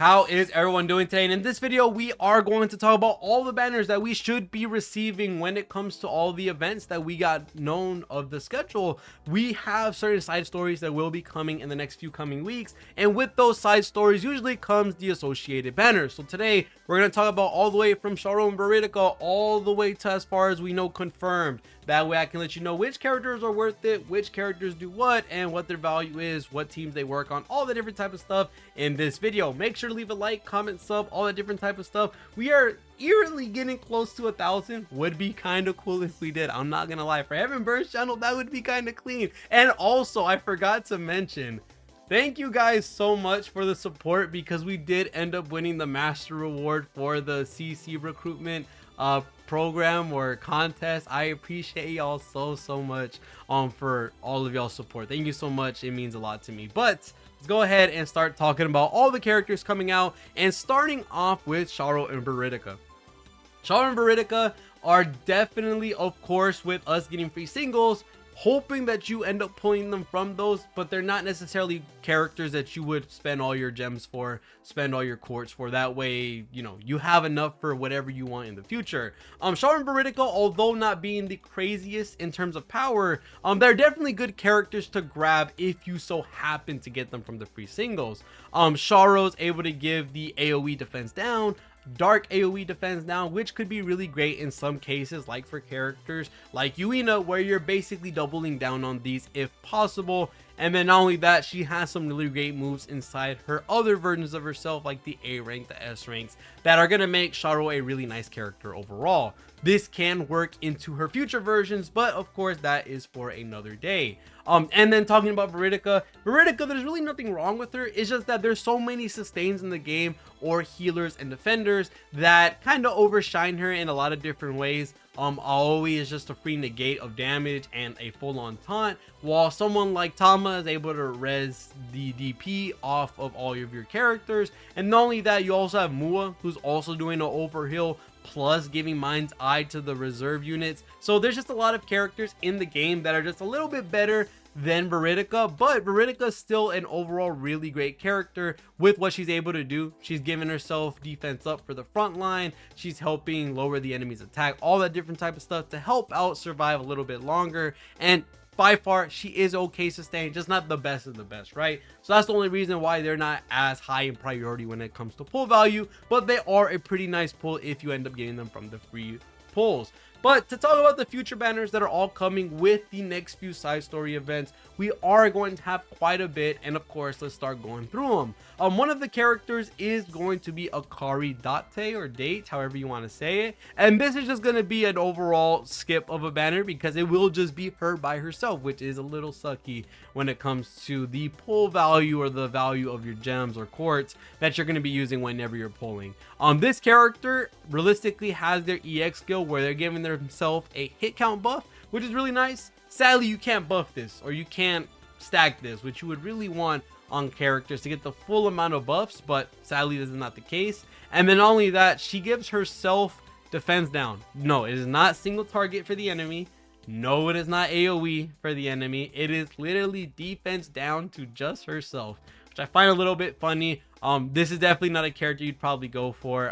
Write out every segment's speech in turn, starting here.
How is everyone doing today? And in this video, we are going to talk about all the banners that we should be receiving when it comes to all the events that we got known of the schedule. We have certain side stories that will be coming in the next few coming weeks, and with those side stories usually comes the associated banners. So today we're going to talk about all the way from Char and Veritica all the way to as far as we know confirmed. That way I can let you know which characters are worth it, which characters do what, and what their value is, what teams they work on, all the different type of stuff in this video. Make sure to leave a like, comment, sub, all that different type of stuff. We are eerily getting close to 1,000. Would be kind of cool if we did. I'm not gonna lie, for Heaven Bird's channel, that would be kind of clean. And also, I forgot to mention, thank you guys so much for the support, because we did end up winning the master reward for the CC recruitment program or contest. I appreciate y'all so much for all of y'all support. Thank you so much. It means a lot to me. But let's go ahead and start talking about all the characters coming out, and starting off with Char and Veritica. Char and Veritica are definitely, of course, with us getting free singles, hoping that you end up pulling them from those, but they're not necessarily characters that you would spend all your gems for, spend all your quartz for. That way, you know, you have enough for whatever you want in the future. Char and Veritica, although not being the craziest in terms of power, they're definitely good characters to grab if you so happen to get them from the free singles. Charo's able to give the AoE defense down, dark AoE defense now, which could be really great in some cases, like for characters like Yuina, where you're basically doubling down on these if possible. And then not only that, she has some really great moves inside her other versions of herself, like the A rank, the S ranks, that are going to make Charo a really nice character overall. This can work into her future versions, but of course that is for another day. And then talking about Veritica, there's really nothing wrong with her. It's just that there's so many sustains in the game, or healers and defenders, that kind of overshine her in a lot of different ways. Aoi is just a free negate of damage and a full-on taunt, while someone like Tama is able to res the DP off of all of your characters. And not only that, you also have Mua, who's also doing an overheal plus giving Mind's Eye to the reserve units. So there's just a lot of characters in the game that are just a little bit better than Veritica, but Veritica is still an overall really great character with what she's able to do. She's giving herself defense up for the front line, she's helping lower the enemy's attack, all that different type of stuff to help out survive a little bit longer. And by far, she is okay sustained, just not the best of the best, right? So that's the only reason why they're not as high in priority when it comes to pull value, but they are a pretty nice pull if you end up getting them from the free pulls. But to talk about the future banners that are all coming with the next few side story events, we are going to have quite a bit, and of course, let's start going through them. One of the characters is going to be Akari Date, or Date, however you want to say it, and this is just going to be an overall skip of a banner, because it will just be her by herself, which is a little sucky when it comes to the pull value, or the value of your gems or quartz that you're going to be using whenever you're pulling. This character realistically has their EX skill, where they're giving themselves a hit count buff, which is really nice. Sadly, you can't buff this, or you can't stack this, which you would really want on characters to get the full amount of buffs, but sadly this is not the case. And then not only that, she gives herself defense down. No, it is not single target for the enemy. No, it is not AoE for the enemy. It is literally defense down to just herself, which I find a little bit funny. This is definitely not a character you'd probably go for,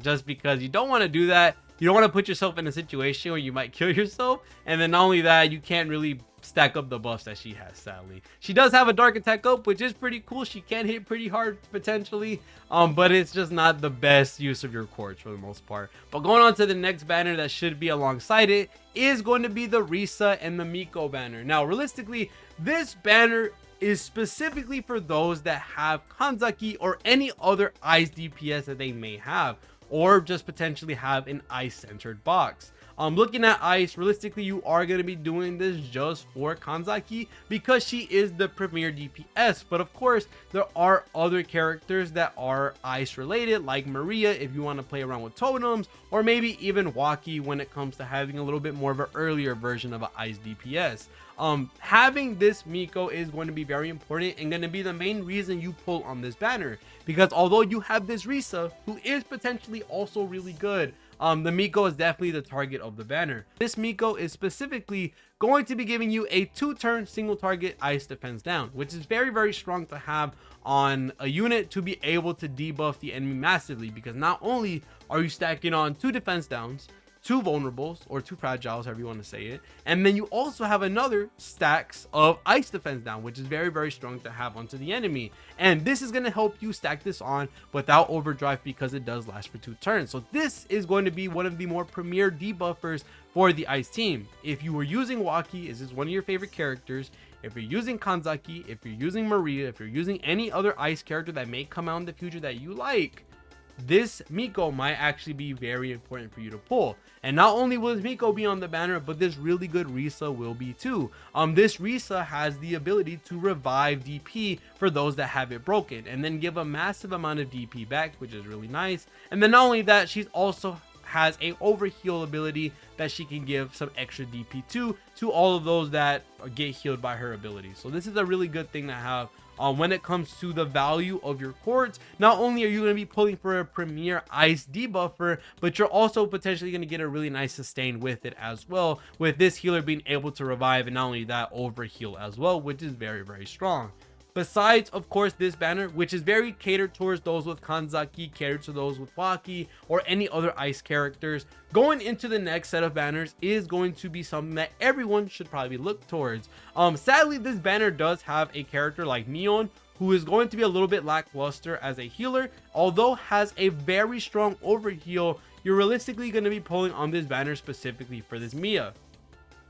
just because you don't want to do that. You don't want to put yourself in a situation where you might kill yourself. And then not only that, you can't really stack up the buffs that she has, sadly. She does have a dark attack up, which is pretty cool. She can hit pretty hard potentially, but it's just not the best use of your quartz for the most part. But going on to the next banner that should be alongside it is going to be the Risa and the Miko banner. Now, realistically, this banner is specifically for those that have Kanzaki or any other ice DPS that they may have, or just potentially have an ice centered box. Looking at ice, realistically, you are going to be doing this just for Kanzaki, because she is the premier DPS. But of course, there are other characters that are ice related, like Maria if you want to play around with totems, or maybe even Waki when it comes to having a little bit more of an earlier version of an ice DPS. Having this Miko is going to be very important and going to be the main reason you pull on this banner, because although you have this Risa, who is potentially also really good, the Miko is definitely the target of the banner. This Miko is specifically going to be giving you a 2-turn single target ice defense down, which is very strong to have on a unit to be able to debuff the enemy massively, because not only are you stacking on 2 defense downs, 2 vulnerables or 2 fragiles, however you want to say it, and then you also have another stacks of ice defense down, which is very strong to have onto the enemy. And this is going to help you stack this on without overdrive, because it does last for 2 turns. So this is going to be one of the more premier debuffers for the ice team. If you were using Waki, is this one of your favorite characters? If you're using Kanzaki, if you're using Maria, if you're using any other ice character that may come out in the future that you like, this Miko might actually be very important for you to pull. And not only will this Miko be on the banner, but this really good Risa will be too. This Risa has the ability to revive DP for those that have it broken, and then give a massive amount of DP back, which is really nice. And then not only that, she's also has a overheal ability that she can give some extra DP to all of those that get healed by her ability. So this is a really good thing to have. When it comes to the value of your cords, not only are you going to be pulling for a premier ice debuffer, but you're also potentially going to get a really nice sustain with it as well, with this healer being able to revive, and not only that, overheal as well, which is very strong. Besides, of course, this banner, which is very catered towards those with Kanzaki, catered to those with Waki, or any other ice characters, going into the next set of banners is going to be something that everyone should probably look towards. Sadly, this banner does have a character like Meon, who is going to be a little bit lackluster as a healer. Although has a very strong overheal, you're realistically going to be pulling on this banner specifically for this Mia.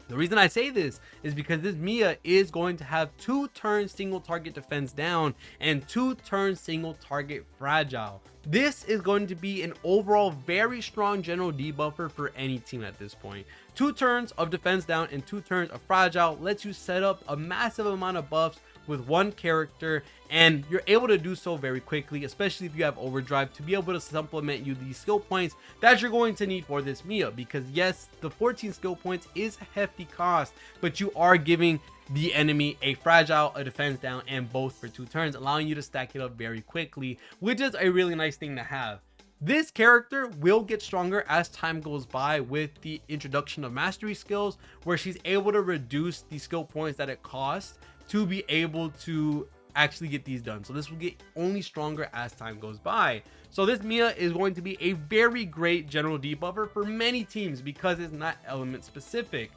The reason I say this is because this Mia is going to have 2-turn single target defense down and 2-turn single target fragile. This is going to be an overall very strong general debuffer for any team at this point. 2 turns of defense down and 2 turns of fragile lets you set up a massive amount of buffs with one character, and you're able to do so very quickly, especially if you have overdrive, to be able to supplement you these skill points that you're going to need for this Mia. Because yes, the 14 skill points is a hefty cost, but you are giving the enemy a fragile, a defense down, and both for 2 turns, allowing you to stack it up very quickly, which is a really nice thing to have. This character will get stronger as time goes by with the introduction of mastery skills, where she's able to reduce the skill points that it costs to be able to actually get these done. So this will get only stronger as time goes by. So this Mia is going to be a very great general debuffer for many teams because it's not element specific.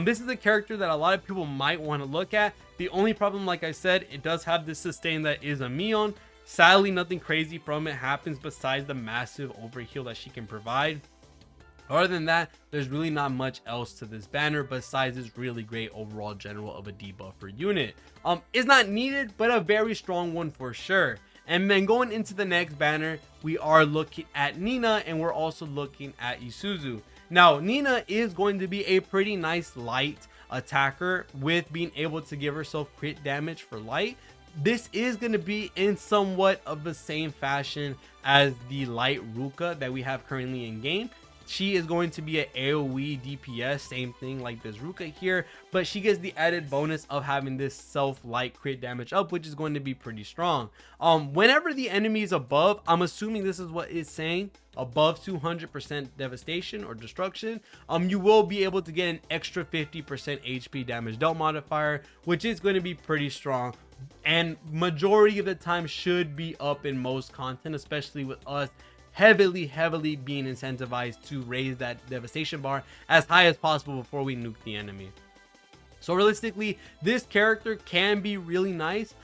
This is a character that a lot of people might want to look at. The only problem, like I said, it does have this sustain that is a Meon. Sadly, nothing crazy from it happens besides the massive overheal that she can provide. Other than that, there's really not much else to this banner besides this really great overall general of a debuffer unit. It's not needed, but a very strong one for sure. And then going into the next banner, we are looking at Nina, and we're also looking at Isuzu. Now, Nina is going to be a pretty nice light attacker with being able to give herself crit damage for light. This is going to be in somewhat of the same fashion as the light Ruka that we have currently in game. She is going to be an AoE DPS, same thing like this Ruka here, but she gets the added bonus of having this self-light crit damage up, which is going to be pretty strong. Whenever the enemy is above, I'm assuming this is what it's saying, above 200% devastation or destruction, you will be able to get an extra 50% HP damage dealt modifier, which is going to be pretty strong, and majority of the time should be up in most content, especially with us heavily being incentivized to raise that devastation bar as high as possible before we nuke the enemy. So realistically, this character can be really nice.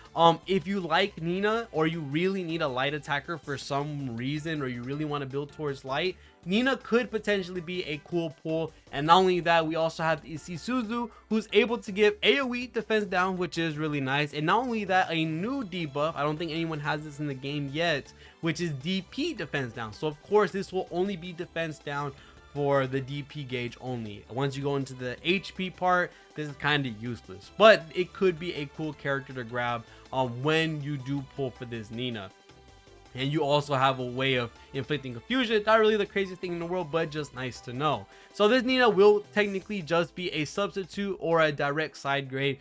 If you like Nina, or you really need a light attacker for some reason, or you really want to build towards light, Nina could potentially be a cool pull. And not only that, we also have Isuzu, who's able to give AoE defense down, which is really nice. And not only that, a new debuff, I don't think anyone has this in the game yet, which is DP defense down. So of course, this will only be defense down for the DP gauge only. Once you go into the HP part, this is kind of useless, but it could be a cool character to grab when you do pull for this Nina. And you also have a way of inflicting confusion. Not really the craziest thing in the world, but just nice to know. So this Nina will technically just be a substitute or a direct side grade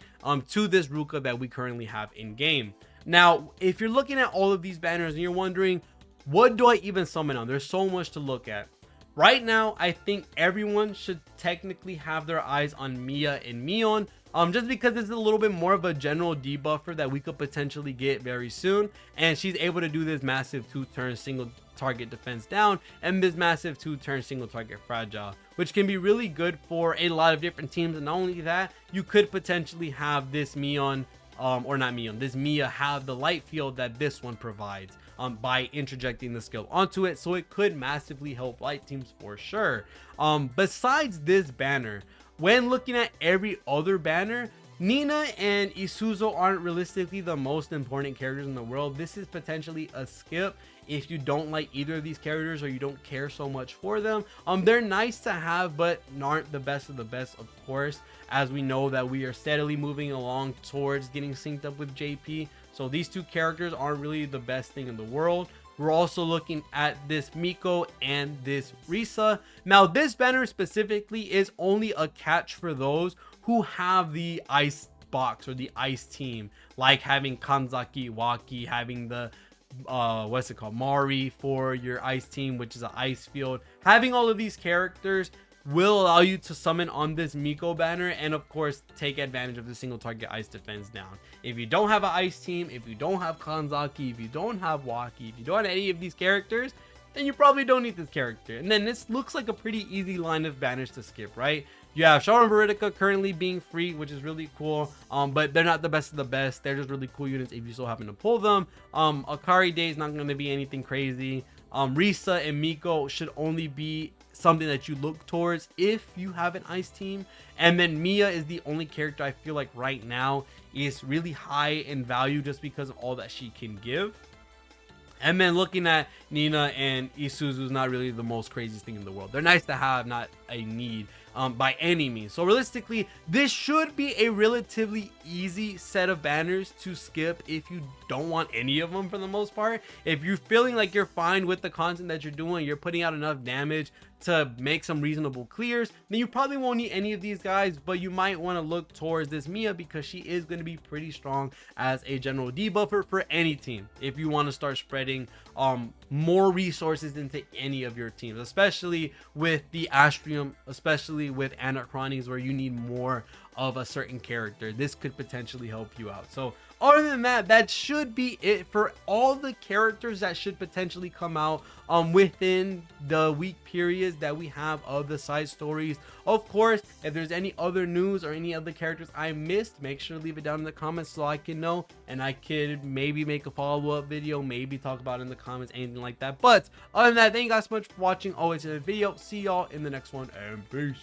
to this Ruka that we currently have in game. Now, if you're looking at all of these banners and you're wondering, what do I even summon on? There's so much to look at. Right now, I think everyone should technically have their eyes on Mia and Meon, just because it's a little bit more of a general debuffer that we could potentially get very soon, and she's able to do this massive 2-turn single target defense down and this massive 2-turn single target fragile, which can be really good for a lot of different teams. And not only that, you could potentially have this Meon, or not Meon, this Mia have the light field that this one provides by interjecting the skill onto it, so it could massively help light teams for sure. Besides this banner, when looking at every other banner, Nina and Isuzu aren't realistically the most important characters in the world. This is potentially a skip if you don't like either of these characters or you don't care so much for them. They're nice to have, but aren't the best of the best, of course, as we know that we are steadily moving along towards getting synced up with JP. So these two characters aren't really the best thing in the world. We're also looking at this Miko and this Risa. Now, this banner specifically is only a catch for those who have the ice box or the ice team, like having Kanzaki, Waki, having the what's it called, Mari for your ice team, which is an ice field. Having all of these characters will allow you to summon on this Miko banner and of course take advantage of the single target ice defense down. If you don't have an ice team, if you don't have Kanzaki, if you don't have Waki, if you don't have any of these characters, then you probably don't need this character. And then this looks like a pretty easy line of banners to skip, right? You have Char and Veritica currently being free, which is really cool, but they're not the best of the best. They're just really cool units if you still happen to pull them. Akari Date is not going to be anything crazy. Risa and Miko should only be something that you look towards if you have an ice team. And then Mia is the only character I feel like right now is really high in value just because of all that she can give. And then looking at Nina and Isuzu is not really the most craziest thing in the world. They're nice to have, not a need by any means. So realistically, this should be a relatively easy set of banners to skip if you don't want any of them for the most part. If you're feeling like you're fine with the content that you're doing, you're putting out enough damage to make some reasonable clears, then you probably won't need any of these guys, but you might want to look towards this Mia because she is going to be pretty strong as a general debuffer for any team if you want to start spreading more resources into any of your teams, especially with the Astrium, especially with Anachronies where you need more of a certain character. This could potentially help you out. So other than that, that should be it for all the characters that should potentially come out within the week periods that we have of the side stories. Of course, if there's any other news or any other characters I missed, make sure to leave it down in the comments so I can know, and I could maybe make a follow-up video, maybe talk about it in the comments, anything like that. But other than that, thank you guys so much for watching. Always in the video. See y'all in the next one, and peace.